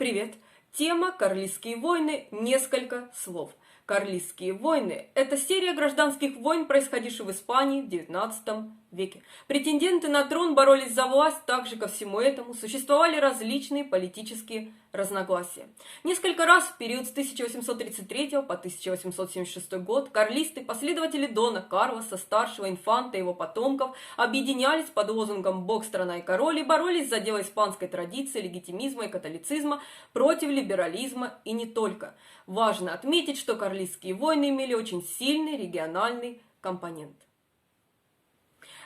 Привет! Тема «Карлистские войны». Несколько слов. Карлистские войны – это серия гражданских войн, происходивших в Испании в XIX веке. Претенденты на трон боролись за власть, также ко всему этому существовали различные политические разногласия. Несколько раз в период с 1833 по 1876 год карлисты, последователи Дона Карлоса, старшего инфанта и его потомков, объединялись под лозунгом «Бог, страна и король» и боролись за дело испанской традиции, легитимизма и католицизма против либерализма и не только. Важно отметить, что карлистские войны имели очень сильный региональный компонент.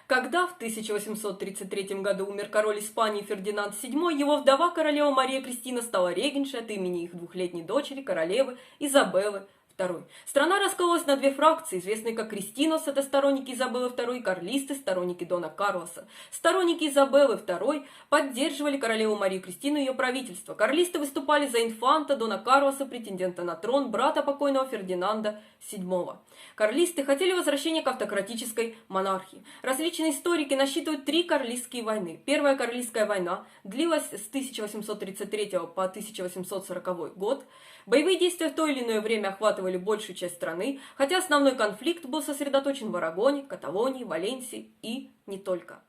Когда в 1833 году умер король Испании Фердинанд VII, его вдова королева Мария Кристина стала регеншей от имени их двухлетней дочери, королевы Изабеллы II. Страна раскололась на две фракции, известные как Кристинос, это сторонники Изабеллы II, и карлисты, сторонники Дона Карлоса. Сторонники Изабеллы II поддерживали королеву Марию Кристину и ее правительство. Карлисты выступали за инфанта Дона Карлоса, претендента на трон, брата покойного Фердинанда VII. Карлисты хотели возвращения к автократической монархии. Различные историки насчитывают 3 карлистские войны. Первая карлистская война длилась с 1833 по 1840 год. Боевые действия в то или иное время охватывали большую часть страны, хотя основной конфликт был сосредоточен в Арагоне, Каталонии, Валенсии и не только.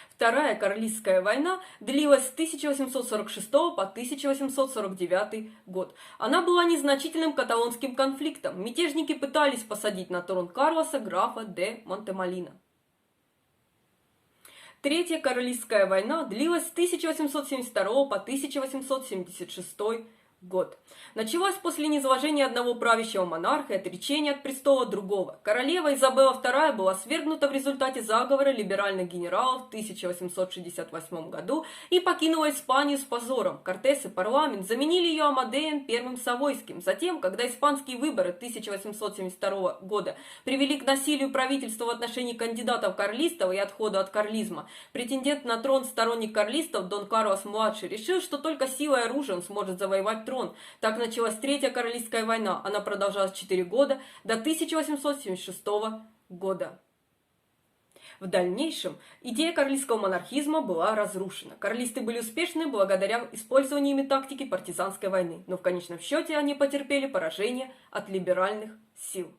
Вторая Карлистская война длилась с 1846 по 1849 год. Она была незначительным каталонским конфликтом. Мятежники пытались посадить на трон Карлоса, графа де Монтемолина. Третья Карлистская война длилась с 1872 по 1876 год. Началась после низвержения одного правящего монарха и отречения от престола другого. Королева Изабелла II была свергнута в результате заговора либеральных генералов в 1868 году и покинула Испанию с позором. Кортес и парламент заменили ее Амадеем I Савойским. Затем, когда испанские выборы 1872 года привели к насилию правительства в отношении кандидатов карлистов и отходу от карлизма, претендент на трон сторонник карлистов Дон Карлос-младший решил, что только силой и оружием сможет завоевать трон. Так началась Третья Карлистская война. Она продолжалась 4 года, до 1876 года. В дальнейшем идея карлистского монархизма была разрушена. Карлисты были успешны благодаря использованию ими тактики партизанской войны, но в конечном счете они потерпели поражение от либеральных сил.